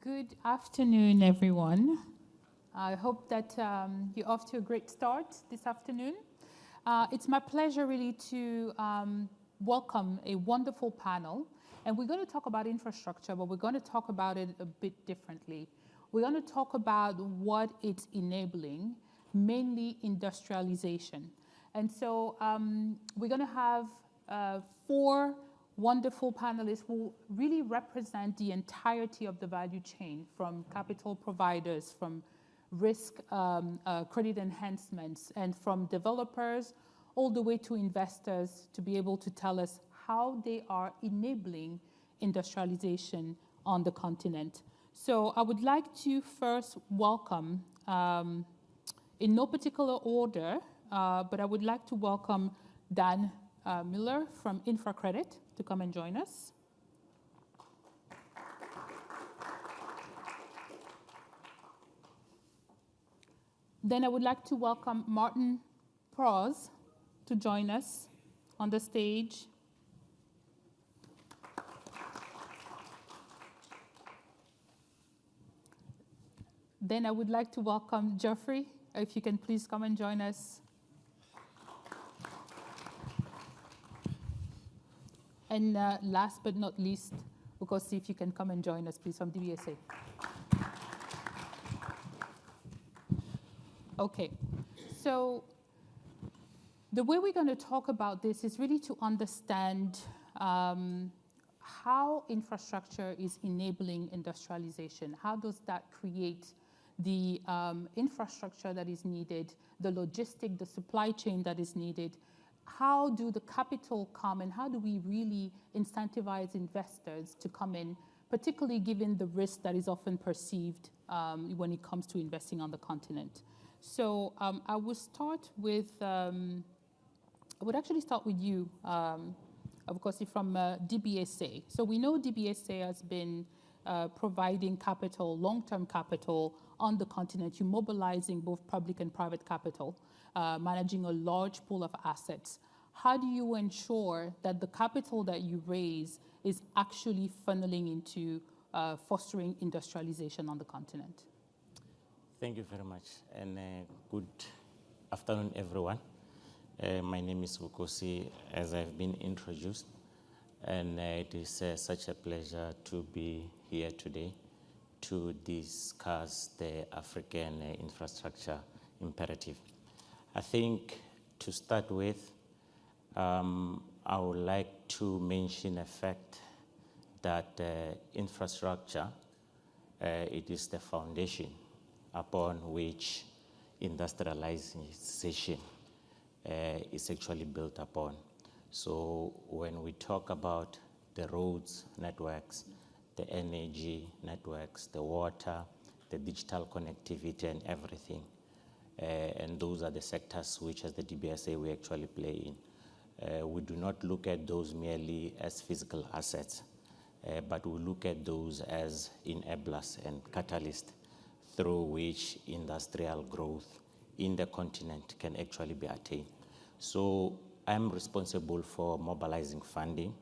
Good afternoon, everyone. I hope that you're off to a great start this afternoon. It's my pleasure really to welcome a wonderful panel. And we're going to talk about infrastructure, but we're going to talk about it a bit differently. We're going to talk about what it's enabling, mainly industrialization. And so we're going to have four wonderful panelists who really represent the entirety of the value chain, from capital providers, from risk credit enhancements, and from developers all the way to investors, to be able to tell us how they are enabling industrialization on the continent. So I would like to first welcome, in no particular order, but I would like to welcome Dan Miller from InfraCredit to come and join us. Then I would like to welcome Martin Pross to join us on the stage. Then I would like to welcome Geoffrey, if you can please come and join us. And last but not least, we'll go see if you can come and join us, please, from DBSA. Okay, so the way we're going to talk about this is really to understand how infrastructure is enabling industrialization. How does that create the infrastructure that is needed, the logistic, the supply chain that is needed? How do the capital come, and how do we really incentivize investors to come in, particularly given the risk that is often perceived when it comes to investing on the continent? So I will start with, I would actually start with you, of course, from DBSA. So we know DBSA has been providing capital, long-term capital on the continent. You're mobilizing both public and private capital, managing a large pool of assets. How do you ensure that the capital that you raise is actually funneling into fostering industrialization on the continent? Thank you very much, and good afternoon, everyone. My name is Vukosi, as I've been introduced, and it is such a pleasure to be here today to discuss the African infrastructure imperative. I think to start with, I would like to mention a fact that infrastructure, it is the foundation upon which industrialization is actually built upon. So when we talk about the roads networks, the energy networks, the water, the digital connectivity and everything, and those are the sectors which as the DBSA we actually play in. We do not look at those merely as physical assets, but we look at those as enablers and catalysts through which industrial growth in the continent can actually be attained. So I'm responsible for mobilizing funding,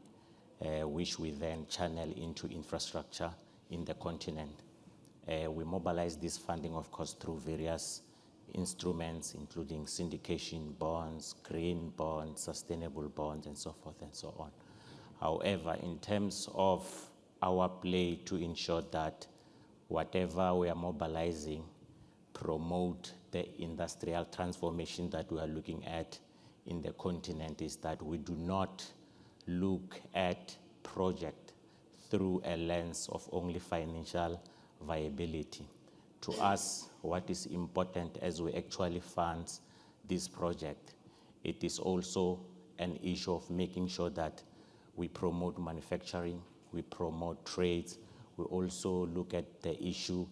which we then channel into infrastructure in the continent. We mobilize this funding, of course, through various instruments, including syndication bonds, green bonds, sustainable bonds, and so forth and so on. However, in terms of our play to ensure that whatever we are mobilizing promote the industrial transformation that we are looking at in the continent, is that we do not look at project through a lens of only financial viability. To us, what is important as we actually fund this project, it is also an issue of making sure that we promote manufacturing, we promote trades. We also look at the issue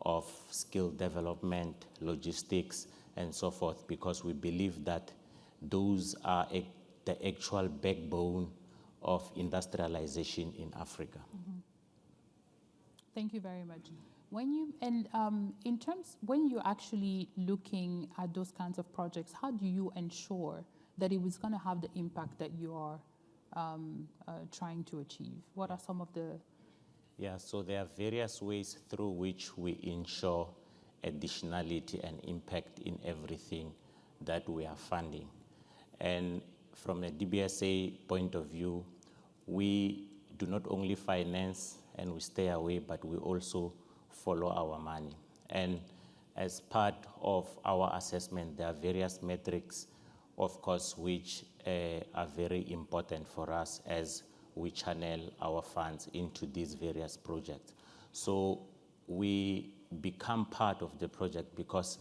of skill development, logistics, and so forth, because we believe that those are the actual backbone of industrialization in Africa. Mm-hmm. Thank you very much. When you're actually looking at those kinds of projects, how do you ensure that it was going to have the impact that you are trying to achieve? What are some of the Yeah, so there are various ways through which we ensure additionality and impact in everything that we are funding. And from a DBSA point of view, we do not only finance and we stay away, but we also follow our money. And as part of our assessment, there are various metrics, of course, which are very important for us as we channel our funds into these various projects. So we become part of the project because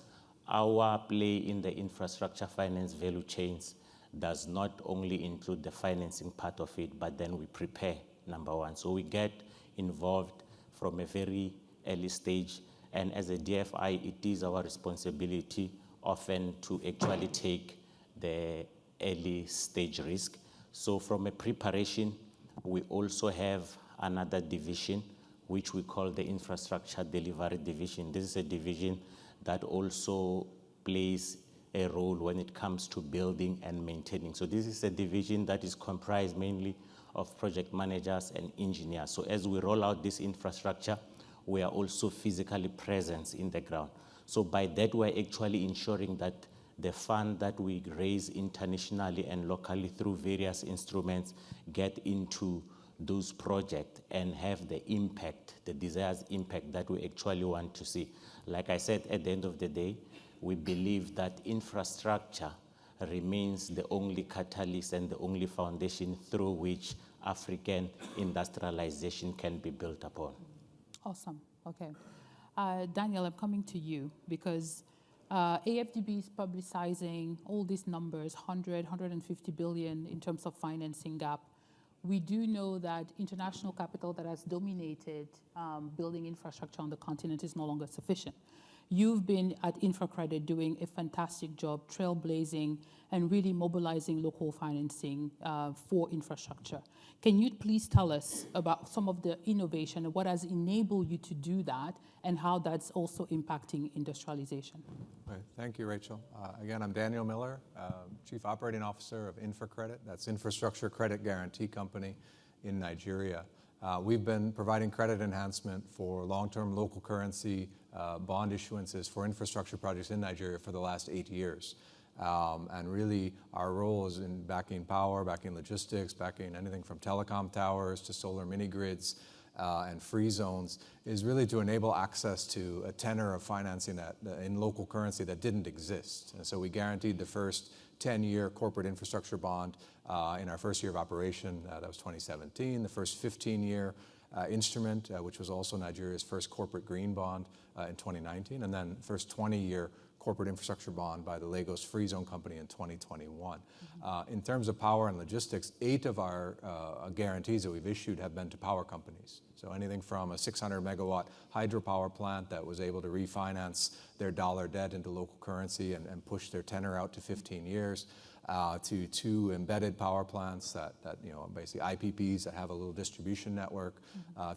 our play in the infrastructure finance value chains does not only include the financing part of it, but then we prepare, number one. So we get involved from a very early stage, and as a DFI, it is our responsibility often to actually take the early stage risk. So from a preparation, we also have another division, which we call the Infrastructure Delivery Division. This is a division that also plays a role when it comes to building and maintaining. So this is a division that is comprised mainly of project managers and engineers. So as we roll out this infrastructure, we are also physically present in the ground. So by that, we're actually ensuring that the fund that we raise internationally and locally through various instruments get into those projects and have the impact, the desired impact that we actually want to see. Like I said, at the end of the day, we believe that infrastructure remains the only catalyst and the only foundation through which African industrialization can be built upon. Awesome. Okay. Daniel, I'm coming to you because AFDB is publicizing all these numbers, 150 billion in terms of financing gap. We do know that international capital that has dominated building infrastructure on the continent is no longer sufficient. You've been at InfraCredit doing a fantastic job trailblazing and really mobilizing local financing for infrastructure. Can you please tell us about some of the innovation and what has enabled you to do that and how that's also impacting industrialization? Right. Thank you, Rachel. Again, I'm Daniel Miller, Chief Operating Officer of InfraCredit. That's Infrastructure Credit Guarantee Company in Nigeria. We've been providing credit enhancement for long-term local currency bond issuances for infrastructure projects in Nigeria for the last 8 years. And really, our role is in backing power, backing logistics, backing anything from telecom towers to solar mini-grids and free zones, is really to enable access to a tenor of financing that in local currency that didn't exist. And so we guaranteed the first 10-year corporate infrastructure bond in our first year of operation. That was 2017. The first 15-year instrument, which was also Nigeria's first corporate green bond in 2019, and then first 20-year corporate infrastructure bond by the Lagos Free Zone Company in 2021. In terms of power and logistics, 8 of our guarantees that we've issued have been to power companies. So anything from a 600 megawatt hydropower plant that was able to refinance their dollar debt into local currency and push their tenor out to 15 years, to 2 embedded power plants that basically IPPs that have a little distribution network,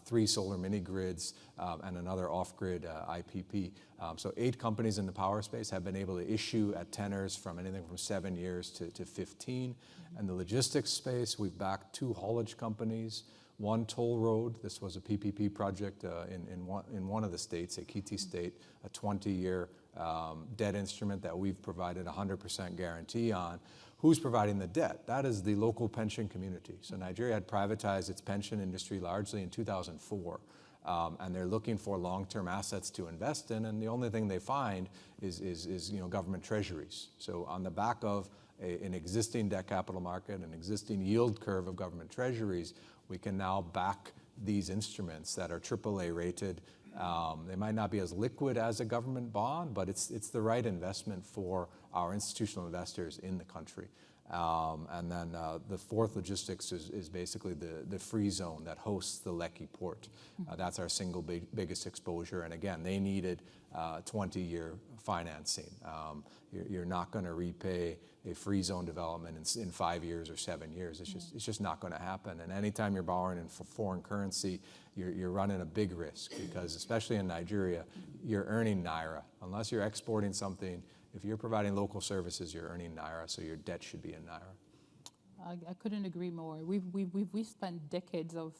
3 solar mini grids, and another off-grid IPP. So 8 companies in the power space have been able to issue at tenors from anything from 7 years to 15. And the logistics space, we've backed 2 haulage companies, 1 toll road. This was a PPP project in one of the states, Ekiti State, a 20-year debt instrument that we've provided 100% guarantee on. Who's providing the debt? That is the local pension community. So Nigeria had privatized its pension industry largely in 2004. And they're looking for long-term assets to invest in, and the only thing they find is government treasuries. So on the back of an existing debt capital market, an existing yield curve of government treasuries, we can now back these instruments that are AAA rated. They might not be as liquid as a government bond, but it's the right investment for our institutional investors in the country. And then the fourth logistics is basically the free zone that hosts the Lekki port. That's our single biggest exposure. And again, they needed 20-year financing. You're not going to repay a free zone development in 5 years or 7 years. It's just not going to happen. And anytime you're borrowing in foreign currency, you're running a big risk because, especially in Nigeria, you're earning Naira. Unless you're exporting something, if you're providing local services, you're earning Naira, so your debt should be in Naira. I couldn't agree more. We've spent decades of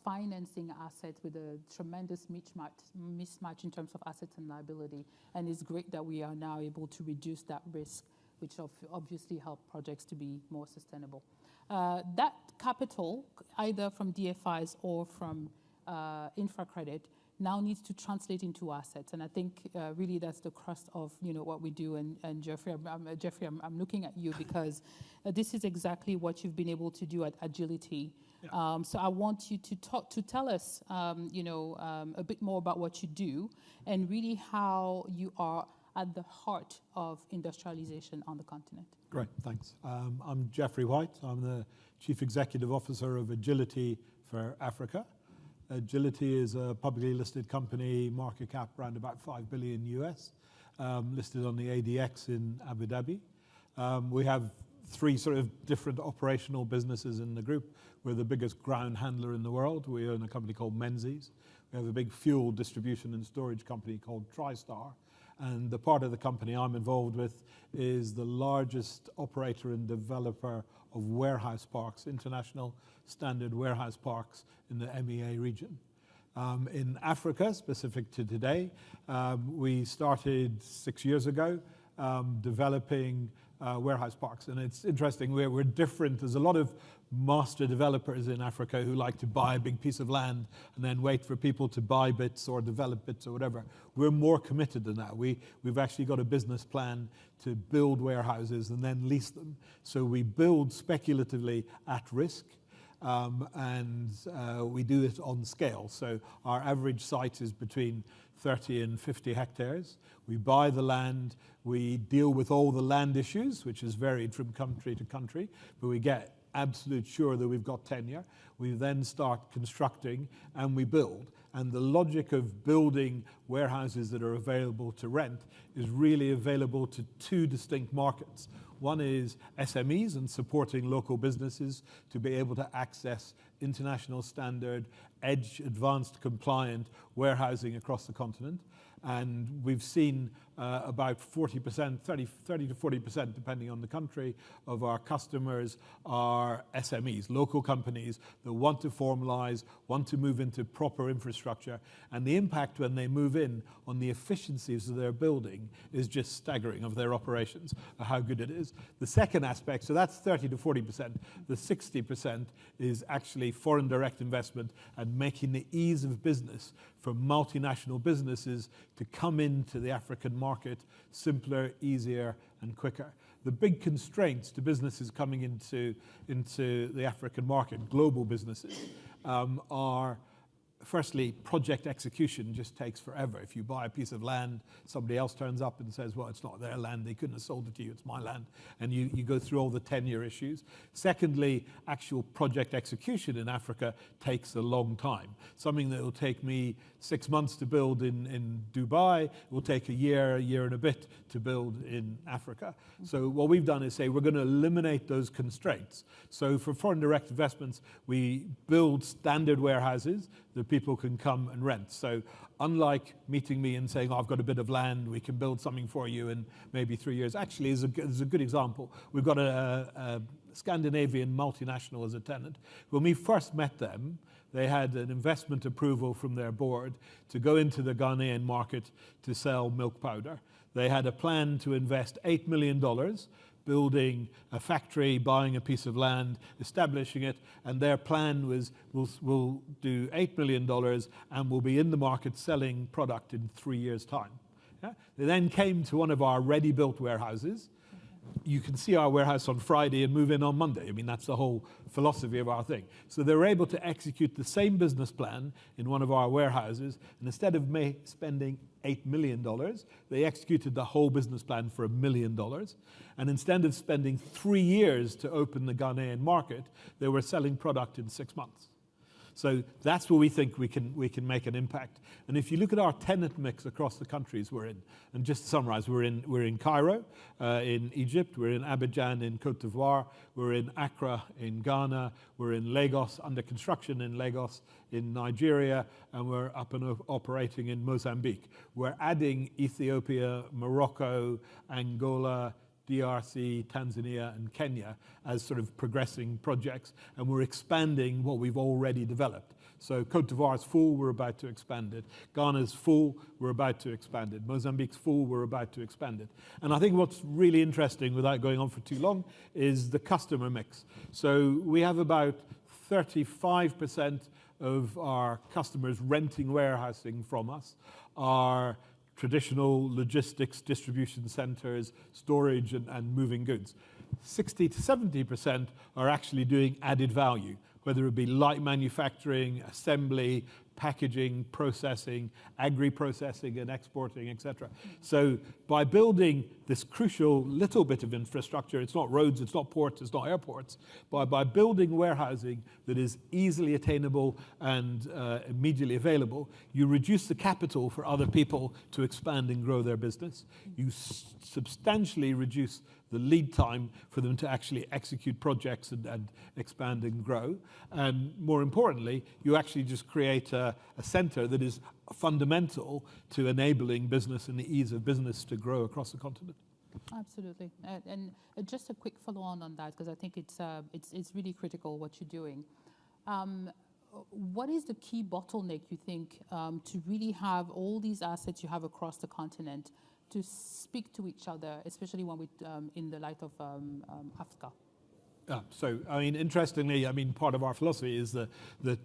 financing assets with a tremendous mismatch in terms of assets and liability. And it's great that we are now able to reduce that risk, which obviously help projects to be more sustainable. That capital, either from DFIs or from infra credit, now needs to translate into assets. And I think really that's the crust of what we do. And Jeffrey, I'm looking at you because this is exactly what you've been able to do at Agility. Yeah. So I want you to tell us a bit more about what you do and really how you are at the heart of industrialization on the continent. Great, thanks. I'm Jeffrey White. I'm the Chief Executive Officer of Agility for Africa. Agility is a publicly listed company, market cap around about $5 billion US, listed on the ADX in Abu Dhabi. We have three sort of different operational businesses in the group. We're the biggest ground handler in the world. We own a company called Menzies. We have a big fuel distribution and storage company called TriStar. And the part of the company I'm involved with is the largest operator and developer of warehouse parks, international standard warehouse parks in the MEA region. In Africa, specific to today, we started 6 years ago developing warehouse parks. And it's interesting, we're different. There's a lot of master developers in Africa who like to buy a big piece of land and then wait for people to buy bits or develop bits or whatever. We're more committed than that. We've actually got a business plan to build warehouses and then lease them. So we build speculatively at risk. And we do it on scale. So our average site is between 30 and 50 hectares. We buy the land, we deal with all the land issues, which is varied from country to country, but we get absolute sure that we've got tenure. We then start constructing and we build. And the logic of building warehouses that are available to rent is really available to two distinct markets. One is SMEs and supporting local businesses to be able to access international standard, edge, advanced compliant warehousing across the continent. And we've seen about 40%, 30 to 40%, depending on the country, of our customers are SMEs, local companies that want to formalize, want to move into proper infrastructure. And the impact when they move in on the efficiencies of their building is just staggering of their operations, how good it is. The second aspect, so that's 30 to 40%. The 60% is actually foreign direct investment and making the ease of business for multinational businesses to come into the African market simpler, easier, and quicker. The big constraints to businesses coming into the African market, global businesses, are firstly, project execution just takes forever. If you buy a piece of land, somebody else turns up and says, well, it's not their land, they couldn't have sold it to you, it's my land. And you go through all the tenure issues. Secondly, actual project execution in Africa takes a long time. Something that will take me 6 months to build in Dubai will take a year and a bit to build in Africa. So what we've done is say we're going to eliminate those constraints. So for foreign direct investments, we build standard warehouses that people can come and rent. So unlike meeting me and saying, oh, I've got a bit of land, we can build something for you in maybe 3 years. Actually, is a good example. We've got a Scandinavian multinational as a tenant. When we first met them, they had an investment approval from their board to go into the Ghanaian market to sell milk powder. They had a plan to invest $8 million, building a factory, buying a piece of land, establishing it, and their plan was we'll do $8 million and we'll be in the market selling product in 3 years' time. Yeah? They then came to one of our ready-built warehouses. You can see our warehouse on Friday and move in on Monday. I mean, that's the whole philosophy of our thing. So they were able to execute the same business plan in one of our warehouses, and instead of spending $8 million, they executed the whole business plan for $1 million. And instead of spending 3 years to open the Ghanaian market, they were selling product in 6 months. So that's where we think we can make an impact. And if you look at our tenant mix across the countries we're in, and just to summarize, we're in Cairo, in Egypt, we're in Abidjan in Cote d'Ivoire, we're in Accra in Ghana, we're in Lagos, under construction in Lagos in Nigeria, and we're up and operating in Mozambique. We're adding Ethiopia, Morocco, Angola, DRC, Tanzania, and Kenya as sort of progressing projects, and we're expanding what we've already developed. So Cote d'Ivoire's full, we're about to expand it. Ghana's full, we're about to expand it. Mozambique's full, we're about to expand it. And I think what's really interesting, without going on for too long, is the customer mix. So we have about 35% of our customers renting warehousing from us are traditional logistics, distribution centers, storage, and moving goods. 60 to 70% are actually doing added value, whether it be light manufacturing, assembly, packaging, processing, agri-processing and exporting, etc. So by building this crucial little bit of infrastructure, it's not roads, it's not ports, it's not airports, by building warehousing that is easily attainable and immediately available, you reduce the capital for other people to expand and grow their business. You substantially reduce the lead time for them to actually execute projects and expand and grow. And more importantly, you actually just create a center that is fundamental to enabling business and the ease of business to grow across the continent. Absolutely. And just a quick follow-on on that, because I think it's really critical what you're doing. What is the key bottleneck, you think, to really have all these assets you have across the continent to speak to each other, especially when we, in the light of AFSIC? So, I mean, interestingly, I mean, part of our philosophy is that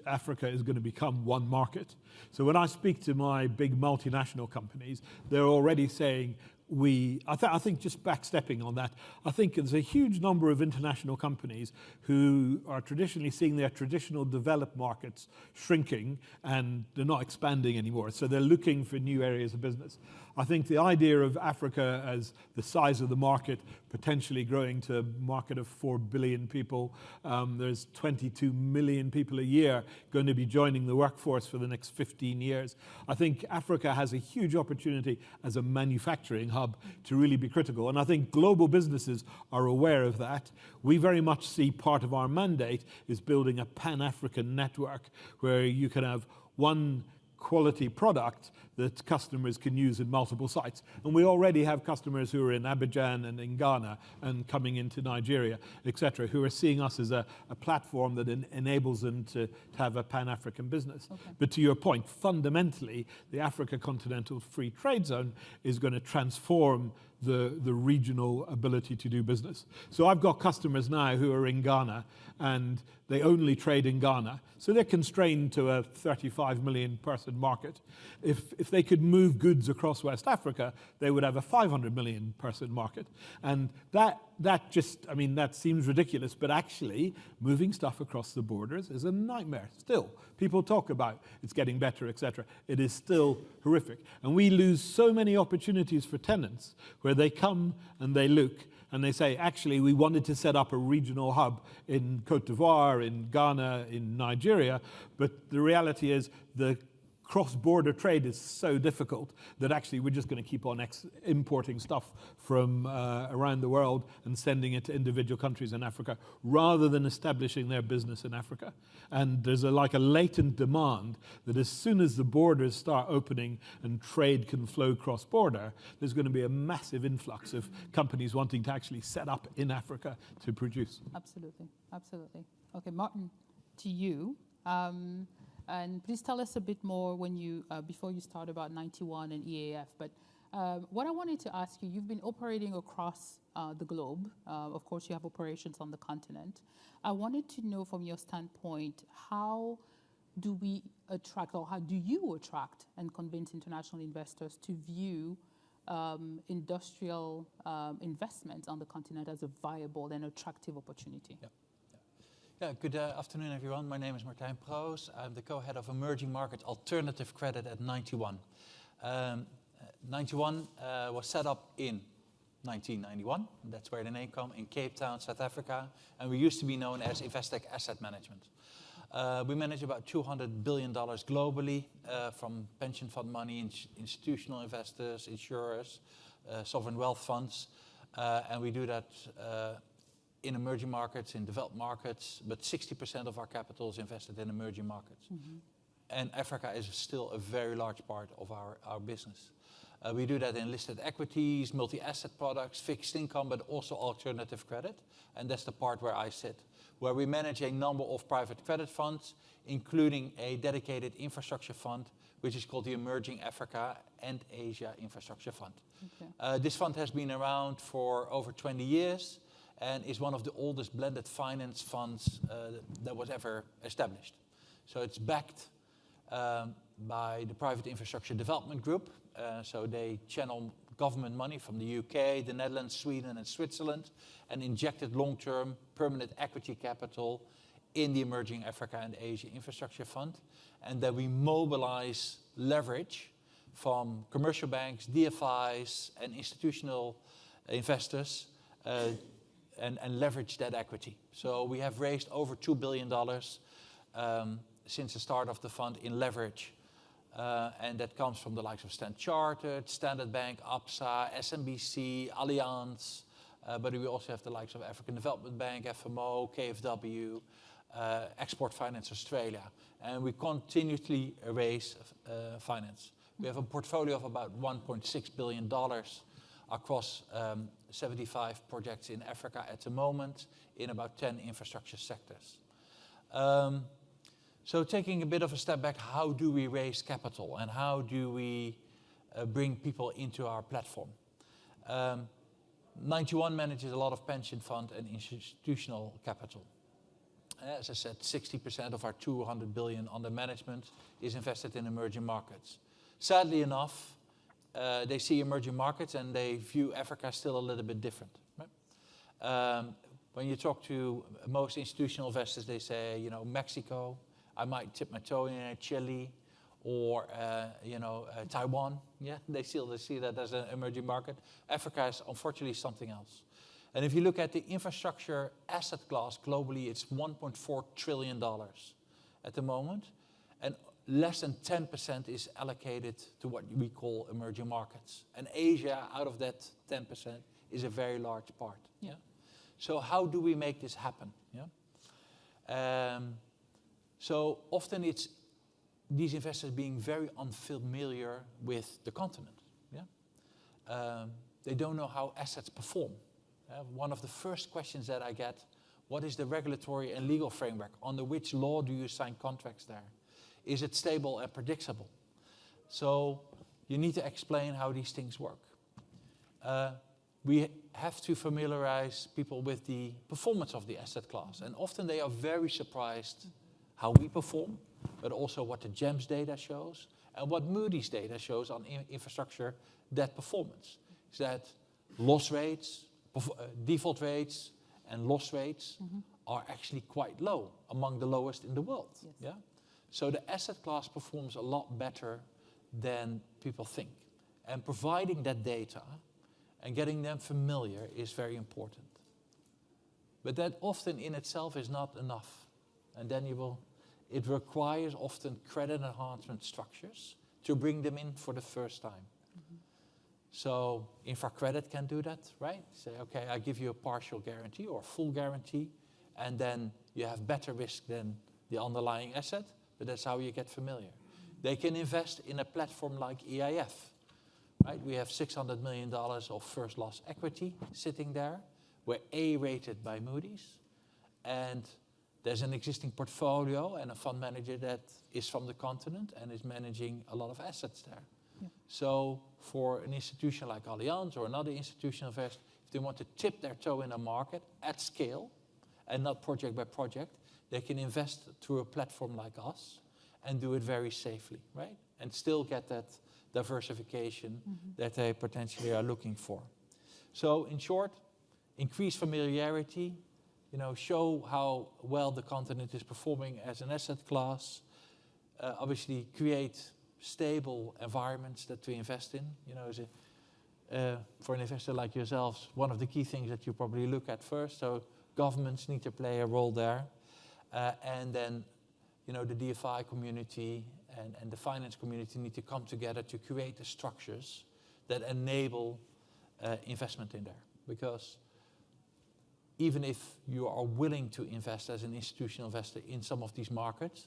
Africa is going to become one market. So when I speak to my big multinational companies, they're already saying, I think just backstepping on that, I think there's a huge number of international companies who are traditionally seeing their traditional developed markets shrinking and they're not expanding anymore. So they're looking for new areas of business. I think the idea of Africa as the size of the market potentially growing to a market of 4 billion people, there's 22 million people a year going to be joining the workforce for the next 15 years. I think Africa has a huge opportunity as a manufacturing hub to really be critical. And I think global businesses are aware of that. We very much see part of our mandate is building a Pan-African network where you can have one quality product that customers can use in multiple sites. And we already have customers who are in Abidjan and in Ghana and coming into Nigeria, etc., who are seeing us as a platform that enables them to have a Pan-African business. Okay. But to your point, fundamentally, the Africa Continental Free Trade Zone is going to transform the regional ability to do business. So I've got customers now who are in Ghana and they only trade in Ghana. So they're constrained to a 35 million person market. If they could move goods across West Africa, they would have a 500 million person market. And that just, I mean, that seems ridiculous, but actually moving stuff across the borders is a nightmare still. People talk about it's getting better, etc. It is still horrific. And we lose so many opportunities for tenants where they come and they look and they say, actually, we wanted to set up a regional hub in Cote d'Ivoire, in Ghana, in Nigeria, but the reality is the cross-border trade is so difficult that actually we're just going to keep on importing stuff from around the world and sending it to individual countries in Africa rather than establishing their business in Africa. And there's like a latent demand that as soon as the borders start opening and trade can flow cross-border, there's going to be a massive influx of companies wanting to actually set up in Africa to produce. Absolutely, absolutely. Okay, Martin, to you. And please tell us a bit more when you, before you start about 91 and EAF. But what I wanted to ask you, you've been operating across the globe. Of course, you have operations on the continent. I wanted to know from your standpoint, how do we attract, or how do you attract and convince international investors to view industrial investments on the continent as a viable and attractive opportunity? Yeah. Yeah, good afternoon, everyone. My name is Martijn Proos. I'm the co-head of Emerging Market Alternative Credit at 91. 91 was set up in 1991. That's where the name comes, in Cape Town, South Africa. And we used to be known as Investec Asset Management. We manage about $200 billion globally from pension fund money, institutional investors, insurers, sovereign wealth funds. And we do that in emerging markets, in developed markets, but 60% of our capital is invested in emerging markets. Mm-hmm. And Africa is still a very large part of our business. We do that in listed equities, multi-asset products, fixed income, but also alternative credit. And that's the part where I sit, where we manage a number of private credit funds, including a dedicated infrastructure fund, which is called the Emerging Africa and Asia Infrastructure Fund. Okay. This fund has been around for over 20 years and is one of the oldest blended finance funds that was ever established. So it's backed by the Private Infrastructure Development Group. So they channel government money from the UK, the Netherlands, Sweden, and Switzerland, and injected long-term permanent equity capital in the Emerging Africa and Asia Infrastructure Fund. And then we mobilize leverage from commercial banks, DFIs, and institutional investors and leverage that equity. So we have raised over $2 billion since the start of the fund in leverage. And that comes from the likes of Standard Chartered, Standard Bank, AFSIC, SMBC, Allianz, but we also have the likes of African Development Bank, FMO, KfW, Export Finance Australia. And we continuously raise finance. We have a portfolio of about $1.6 billion across 75 projects in Africa at the moment, in about 10 infrastructure sectors. So taking a bit of a step back, how do we raise capital and how do we bring people into our platform? 91 manages a lot of pension fund and institutional capital. As I said, 60% of our 200 billion under management is invested in emerging markets. Sadly enough, they see emerging markets and they view Africa still a little bit different. Right? When you talk to most institutional investors, they say, you know, Mexico, I might tip my toe in Chile, or Taiwan. Yeah, they still see that as an emerging market. Africa is unfortunately something else. And if you look at the infrastructure asset class globally, it's $1.4 trillion at the moment, and less than 10% is allocated to what we call emerging markets. And Asia, out of that 10%, is a very large part. Yeah. So how do we make this happen? Yeah. So often it's these investors being very unfamiliar with the continent. Yeah? They don't know how assets perform. One of the first questions that I get, what is the regulatory and legal framework? Under which law do you sign contracts there? Is it stable and predictable? So you need to explain how these things work. We have to familiarize people with the performance of the asset class. And often they are very surprised how we perform, but also what the GEMS data shows and what Moody's data shows on infrastructure debt performance. Is that loss rates, default rates and loss rates are actually quite low, among the lowest in the world. Yes. Yeah? So the asset class performs a lot better than people think. And providing that data and getting them familiar is very important. But that often in itself is not enough. And then it requires often credit enhancement structures to bring them in for the first time. So InfraCredit can do that, right? Say, okay, I give you a partial guarantee or full guarantee, and then you have better risk than the underlying asset, but that's how you get familiar. They can invest in a platform like EIF, right? We have $600 million of first loss equity sitting there. We're A-rated by Moody's, and there's an existing portfolio and a fund manager that is from the continent and is managing a lot of assets there. Yeah. So for an institution like Allianz or another institutional investor, if they want to tip their toe in a market at scale and not project by project, they can invest through a platform like us and do it very safely, right? And still get that diversification that they potentially are looking for. So in short, increase familiarity, show how well the continent is performing as an asset class, obviously create stable environments that we invest in. For an investor like yourselves, one of the key things that you probably look at first, so governments need to play a role there. And then, the DFI community and the finance community need to come together to create the structures that enable investment in there. Because even if you are willing to invest as an institutional investor in some of these markets,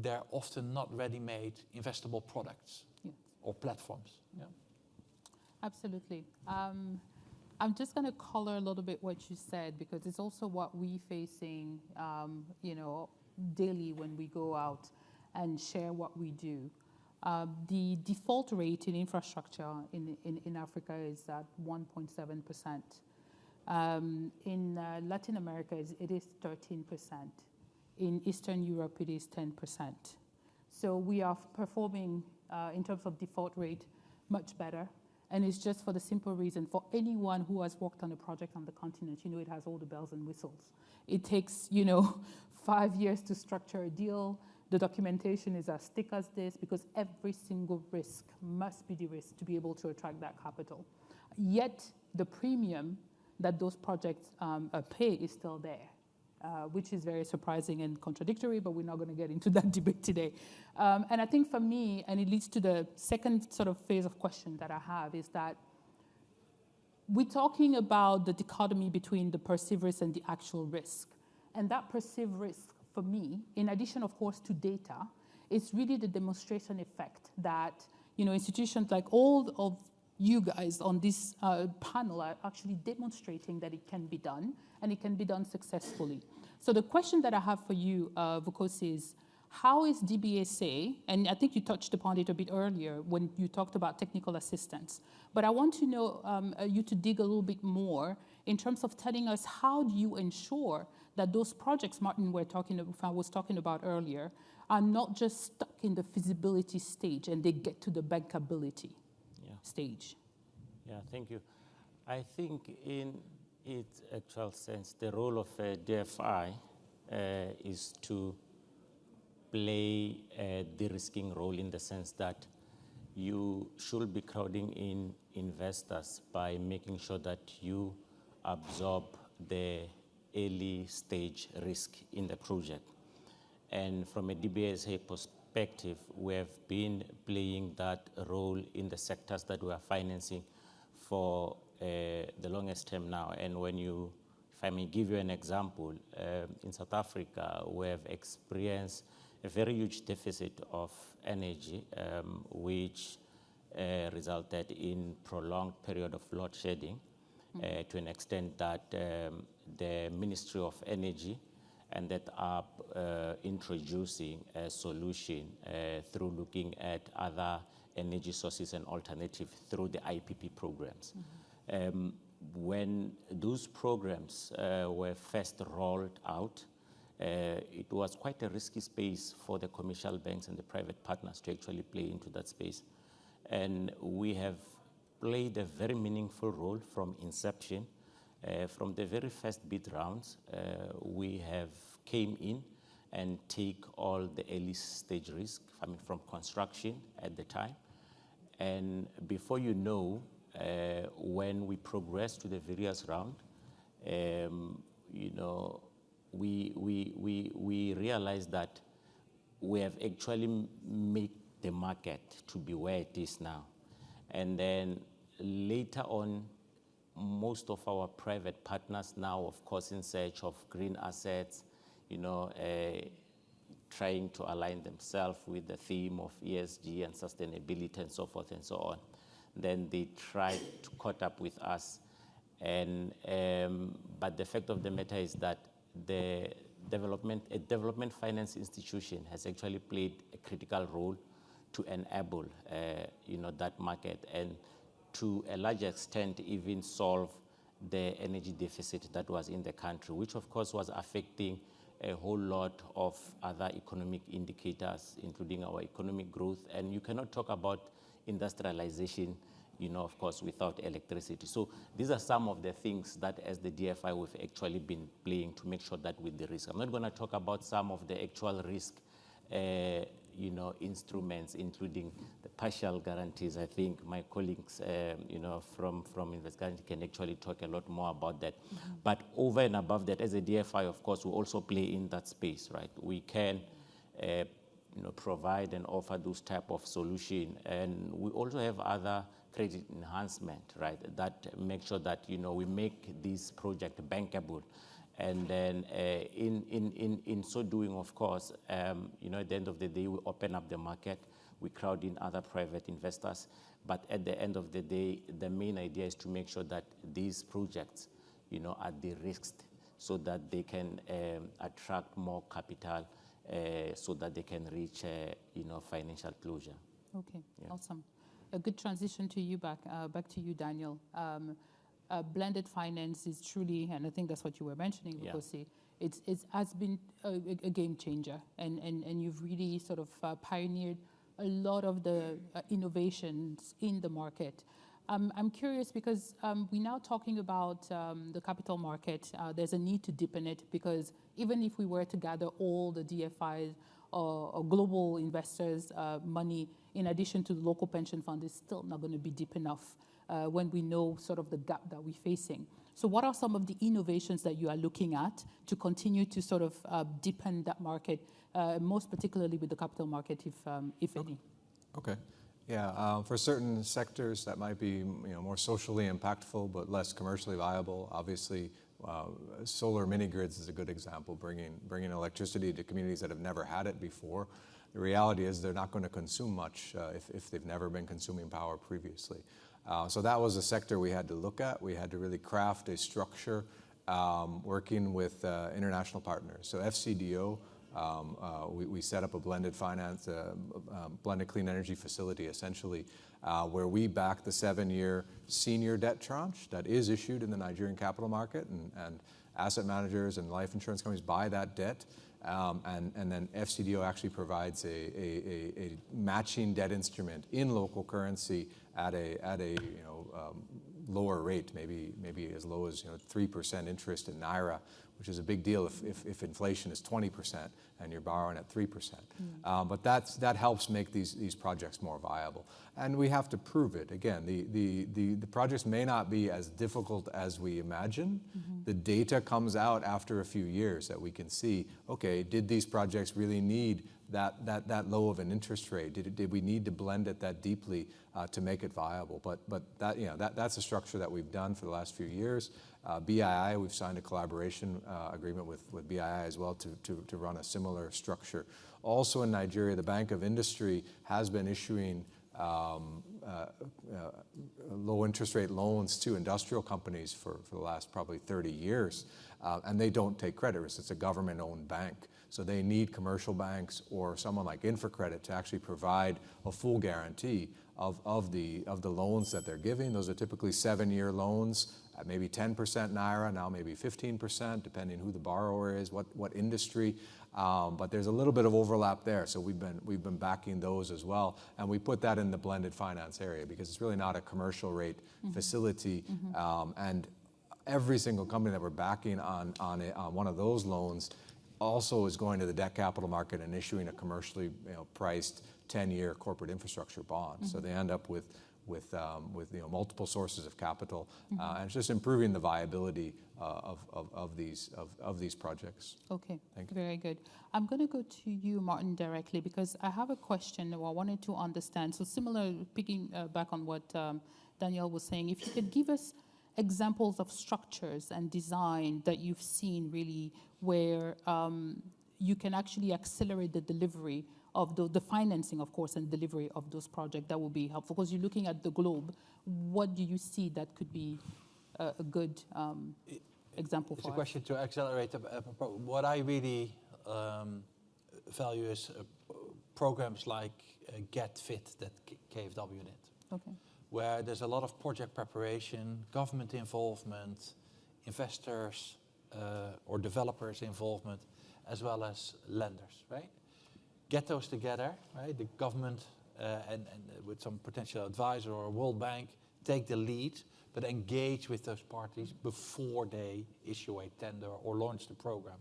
they're often not ready-made investable products or platforms. Yeah. Absolutely. I'm just going to color a little bit what you said because it's also what we facing, daily when we go out and share what we do. The default rate in infrastructure in Africa is at 1.7%. In Latin America, it is 13%. In Eastern Europe, it is 10%. So we are performing, in terms of default rate, much better. And it's just for the simple reason, for anyone who has worked on a project on the continent, it has all the bells and whistles. It takes, 5 years to structure a deal. The documentation is as thick as this because every single risk must be de-risked to be able to attract that capital. Yet the premium that those projects pay is still there, which is very surprising and contradictory, but we're not going to get into that debate today. And I think for me, and it leads to the second sort of phase of question that I have, is that we're talking about the dichotomy between the perceived risk and the actual risk. And that perceived risk, for me, in addition, of course, to data, is really the demonstration effect that, institutions like all of you guys on this panel are actually demonstrating that it can be done, and it can be done successfully. So the question that I have for you, Vukosi, is how is DBSA, and I think you touched upon it a bit earlier when you talked about technical assistance, but I want to know you to dig a little bit more in terms of telling us how do you ensure that those projects Martin was talking about earlier are not just stuck in the feasibility stage and they get to the bankability stage. Yeah, thank you. I think in its actual sense, the role of DFI is to play a de-risking role in the sense that you should be crowding in investors by making sure that you absorb the early stage risk in the project. And from a DBSA perspective, we have been playing that role in the sectors that we are financing for the longest term now. And if I may give you an example, in South Africa, we have experienced a very huge deficit of energy, which resulted in prolonged period of load shedding to an extent that the Ministry of Energy ended up introducing a solution through looking at other energy sources and alternatives through the IPP programs. When those programs were first rolled out, it was quite a risky space for the commercial banks and the private partners to actually play into that space. And we have played a very meaningful role from inception. From the very first bid rounds, we have came in and take all the early stage risk, from construction at the time. And before you know, when we progress to the various round, we realize that we have actually made the market to be where it is now. And then later on, most of our private partners now, of course, in search of green assets, trying to align themselves with the theme of ESG and sustainability and so forth and so on. Then they try to caught up with us. And but the fact of the matter is that a development finance institution has actually played a critical role to enable that market and to a large extent even solve the energy deficit that was in the country, which of course was affecting a whole lot of other economic indicators, including our economic growth. And you cannot talk about industrialization, of course, without electricity. So these are some of the things that as the DFI we've actually been playing to make sure that with the risk. I'm not going to talk about some of the actual risk instruments, including the partial guarantees. I think my colleagues, from Invest Guarantee can actually talk a lot more about that. Mm-hmm. But over and above that, as a DFI, of course, we also play in that space, right? We can, provide and offer those type of solution, and we also have other credit enhancement, right? That make sure that we make this project bankable. And then in so doing, of course, at the end of the day, we open up the market we crowd in other private investors. But at the end of the day, the main idea is to make sure that these projects, are de-risked so that they can attract more capital so that they can reach, financial closure. Okay, awesome. A good transition to you back to you, Daniel. Blended finance is truly, and I think that's what you were mentioning, because it has been a game changer, and you've really sort of pioneered a lot of the innovations in the market. I'm curious because we're now talking about the capital market. There's a need to deepen it, because even if we were to gather all the DFIs or global investors' money in addition to the local pension fund, it's still not going to be deep enough when we know sort of the gap that we're facing. So what are some of the innovations that you are looking at to continue to sort of deepen that market, most particularly with the capital market, if any? Okay. Yeah, for certain sectors that might be more socially impactful but less commercially viable, obviously solar mini grids is a good example, bringing electricity to communities that have never had it before. The reality is they're not going to consume much if they've never been consuming power previously. So that was a sector we had to look at. We had to really craft a structure working with international partners. So FCDO, we set up a blended finance, blended clean energy facility, essentially, where we back the 7-year senior debt tranche that is issued in the Nigerian capital market, and asset managers and life insurance companies buy that debt, and then FCDO actually provides a matching debt instrument in local currency at a lower rate, maybe as low as 3% interest in Naira, which is a big deal if inflation is 20% and you're borrowing at 3%. But that helps make these projects more viable. And we have to prove it. Again, the projects may not be as difficult as we imagine. The data comes out after a few years that we can see, okay, did these projects really need that low of an interest rate? Did we need to blend it that deeply to make it viable? But that's a structure that we've done for the last few years. BII, we've signed a collaboration agreement with BII as well to run a similar structure. Also in Nigeria, the Bank of Industry has been issuing low interest rate loans to industrial companies for the last probably 30 years, and they don't take credit risk. It's a government-owned bank. So they need commercial banks or someone like InfraCredit to actually provide a full guarantee of the loans that they're giving. Those are typically 7-year loans at maybe 10% Naira, now maybe 15%, depending who the borrower is, what industry. But there's a little bit of overlap there, so we've been backing those as well, and we put that in the blended finance area because it's really not a commercial rate facility, and every single company that we're backing on one of those loans also is going to the debt capital market and issuing a commercially priced 10-year corporate infrastructure bond. So they end up with multiple sources of capital, and it's just improving the viability of these projects. Okay, Thank you. Very good. I'm going to go to you, Martin, directly, because I have a question or I wanted to understand. So similar, picking back on what Daniel was saying, if you could give us examples of structures and design that you've seen really where you can actually accelerate the delivery of the financing, of course, and delivery of those projects, that will be helpful. Because you're looking at the globe, what do you see that could be a good example for us? It's a question to accelerate. What I really value is programs like Get Fit that KFW did. Okay. Where there's a lot of project preparation, government involvement, investors or developers involvement, as well as lenders, right? Get those together, right? The government and with some potential advisor or a World Bank take the lead, but engage with those parties before they issue a tender or launch the program.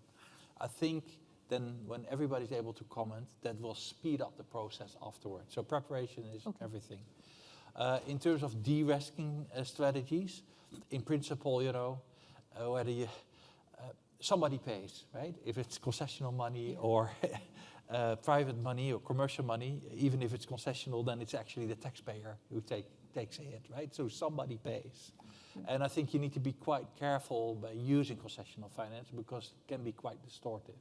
I think then when everybody's able to comment, that will speed up the process afterwards. So preparation is everything. In terms of de-risking strategies, in principle, whether somebody pays, right? If it's concessional money or private money or commercial money, even if it's concessional, then it's actually the taxpayer who takes a hit, right? So somebody pays. And I think you need to be quite careful by using concessional finance because it can be quite distortive.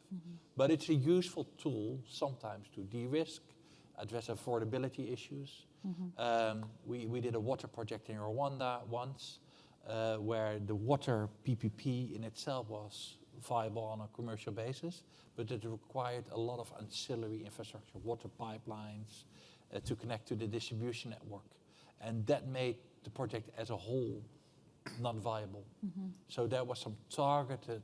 But it's a useful tool sometimes to de-risk, address affordability issues. We did a water project in Rwanda once, where the water PPP in itself was viable on a commercial basis, but it required a lot of ancillary infrastructure, water pipelines, to connect to the distribution network. And that made the project as a whole not viable. So there was some targeted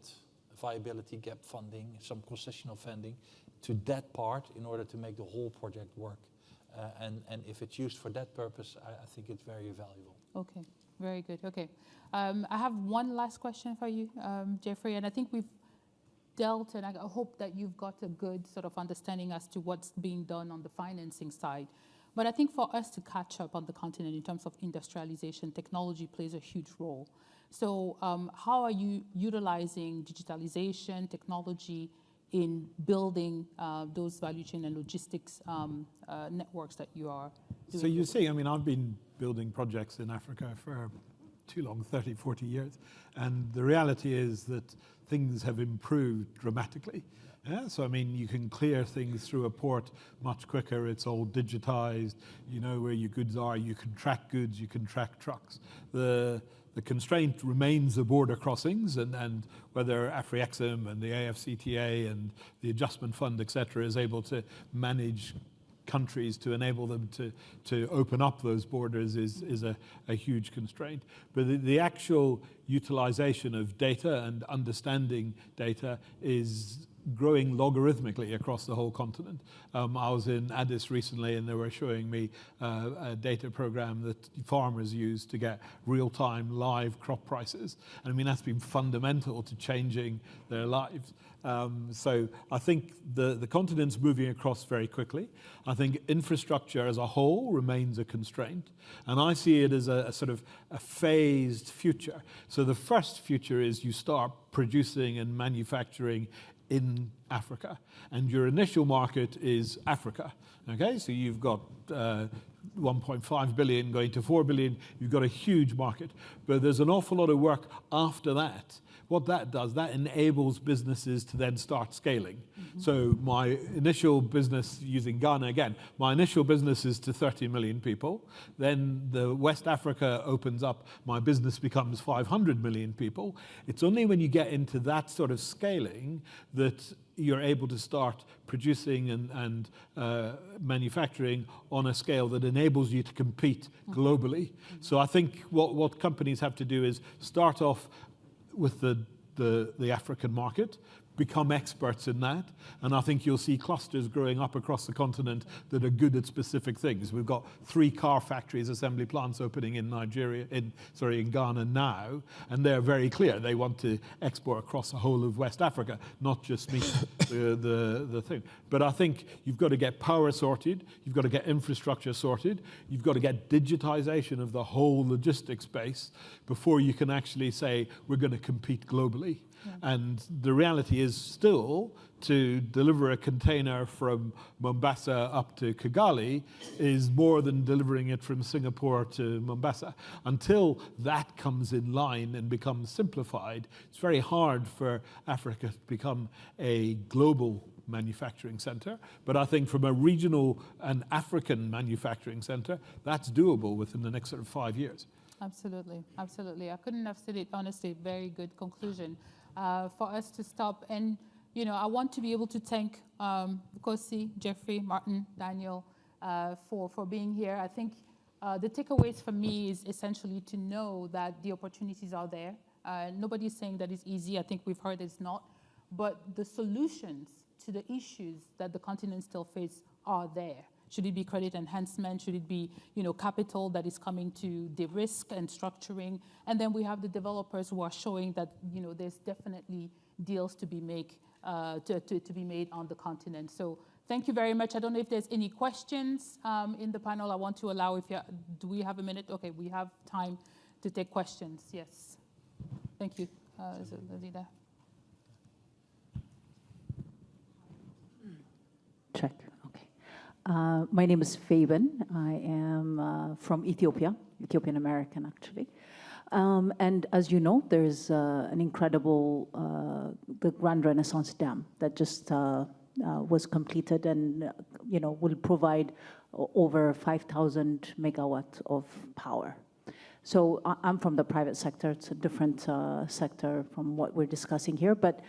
viability gap funding, some concessional funding to that part in order to make the whole project work. And if it's used for that purpose, I think it's very valuable. Okay, very good. Okay, I have one last question for you, Jeffrey, and I think we've dealt, and I hope that you've got a good sort of understanding as to what's being done on the financing side. But I think for us to catch up on the continent in terms of industrialization, technology plays a huge role. So how are you utilizing digitalization, technology in building those value chain and logistics networks that you are doing? So you see, I mean, I've been building projects in Africa for too long, 30, 40 years. And the reality is that things have improved dramatically. Yeah, so I mean, you can clear things through a port much quicker. It's all digitized. You know where your goods are. You can track goods. You can track trucks. The constraint remains the border crossings, and whether AFRIEXIM and the AFCTA and the Adjustment Fund, et cetera, is able to manage countries to enable them to open up those borders is a huge constraint. But the actual utilization of data and understanding data is growing logarithmically across the whole continent. I was in Addis recently, and they were showing me a data program that farmers use to get real-time live crop prices. And I mean, that's been fundamental to changing their lives. So I think the continent's moving across very quickly. I think infrastructure as a whole remains a constraint. And I see it as a sort of a phased future. So the first future is you start producing and manufacturing in Africa, and your initial market is Africa. Okay, so you've got 1.5 billion going to 4 billion. You've got a huge market, but there's an awful lot of work after that. What that does, that enables businesses to then start scaling. So my initial business, using Ghana again, my initial business is to 30 million people. Then the West Africa opens up, my business becomes 500 million people. It's only when you get into that sort of scaling that you're able to start producing and manufacturing on a scale that enables you to compete globally. So I think what companies have to do is start off with the African market, become experts in that, and I think you'll see clusters growing up across the continent that are good at specific things. We've got 3 car factories, assembly plants opening in in Ghana now, and they're very clear. They want to export across the whole of West Africa, not just meet the thing. But I think you've got to get power sorted, you've got to get infrastructure sorted, you've got to get digitization of the whole logistics space before you can actually say we're going to compete globally. Yeah. And the reality is still to deliver a container from Mombasa up to Kigali is more than delivering it from Singapore to Mombasa. Until that comes in line and becomes simplified, it's very hard for Africa to become a global manufacturing center. But I think from a regional and African manufacturing center, that's doable within the next sort of 5 years. Absolutely, absolutely. I couldn't have said it honestly. Very good conclusion. For us to stop, and you know, I want to be able to thank Kosi, Jeffrey, Martin, Daniel for being here. I think the takeaways for me is essentially to know that the opportunities are there. Nobody's saying that it's easy. I think we've heard it's not, but the solutions to the issues that the continent still face are there. Should it be credit enhancement? Should it be, you know, capital that is coming to de-risk and structuring? And then we have the developers who are showing that, you know, there's definitely deals to be made to be made on the continent. So thank you very much. I don't know if there's any questions in the panel. I want to allow, do we have a minute? Okay, we have time to take questions. Yes. Thank you. Is it Lazida? Check. My name is Fabian. I am from Ethiopia, Ethiopian American actually. And as you know, there's an incredible, the Grand Renaissance Dam that just was completed and will provide over 5,000 megawatts of power. So I'm from the private sector. It's a different sector from what we're discussing here. But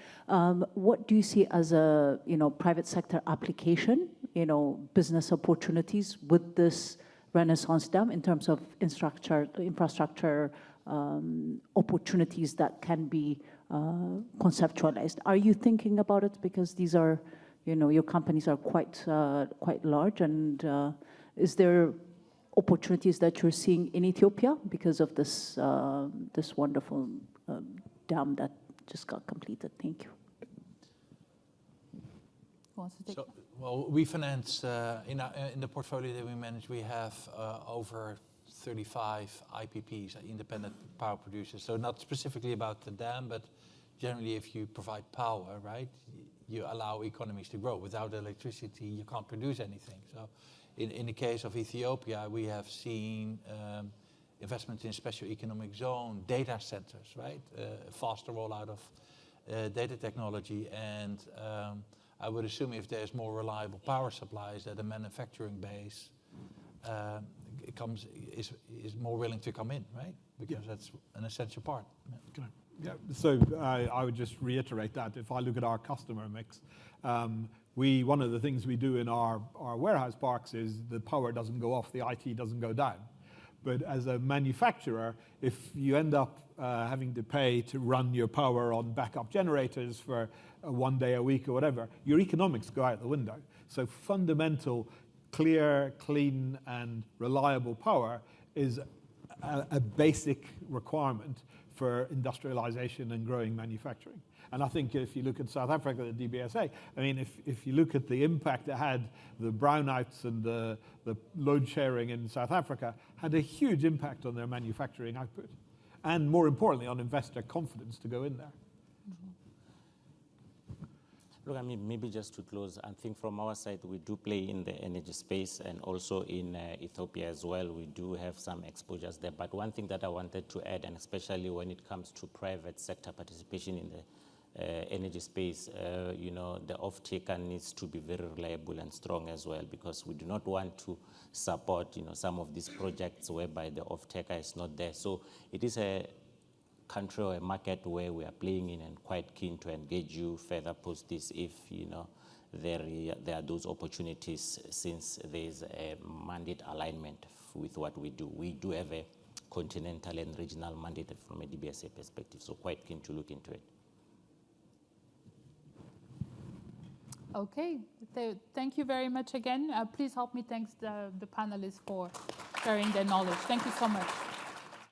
what do you see as a private sector application, business opportunities with this Renaissance Dam in terms of infrastructure opportunities that can be conceptualized? Are you thinking about it? Because these are, your companies are quite large, and is there opportunities that you're seeing in Ethiopia because of this this wonderful dam that just got completed? Thank you. Who wants to take that? Well, we finance in the portfolio that we manage. We have over 35 IPPs, independent power producers. So not specifically about the dam, but generally, if you provide power, right, you allow economies to grow. Without electricity, you can't produce anything. So, in the case of Ethiopia, we have seen investment in special economic zone, data centers, right, faster rollout of data technology, and I would assume if there's more reliable power supplies, that the manufacturing base is more willing to come in, right? Because that's an essential part. Yeah. Yeah, so I would just reiterate that. If I look at our customer mix, one of the things we do in our warehouse parks is the power doesn't go off, the IT doesn't go down. But as a manufacturer, if you end up having to pay to run your power on backup generators for 1 day a week or whatever, your economics go out the window. So fundamental, clear, clean, and reliable power is a basic requirement for industrialization and growing manufacturing. And I think if you look at South Africa, the DBSA, I mean, if you look at the impact it had, the brownouts and the load sharing in South Africa had a huge impact on their manufacturing output. And more importantly, on investor confidence to go in there. Look, I mean, maybe just to close, I think from our side, we do play in the energy space, and also in Ethiopia as well. We do have some exposures there. But one thing that I wanted to add, and especially when it comes to private sector participation in the energy space, the off-taker needs to be very reliable and strong as well, because we do not want to support, some of these projects whereby the off-taker is not there. So it is a country or a market where we are playing in, and quite keen to engage you further post this if there are those opportunities, since there is a mandate alignment with what we do. We do have a continental and regional mandate from a DBSA perspective, so quite keen to look into it. Okay, thank you very much again. Please help me thank the panelists for sharing their knowledge. Thank you so much.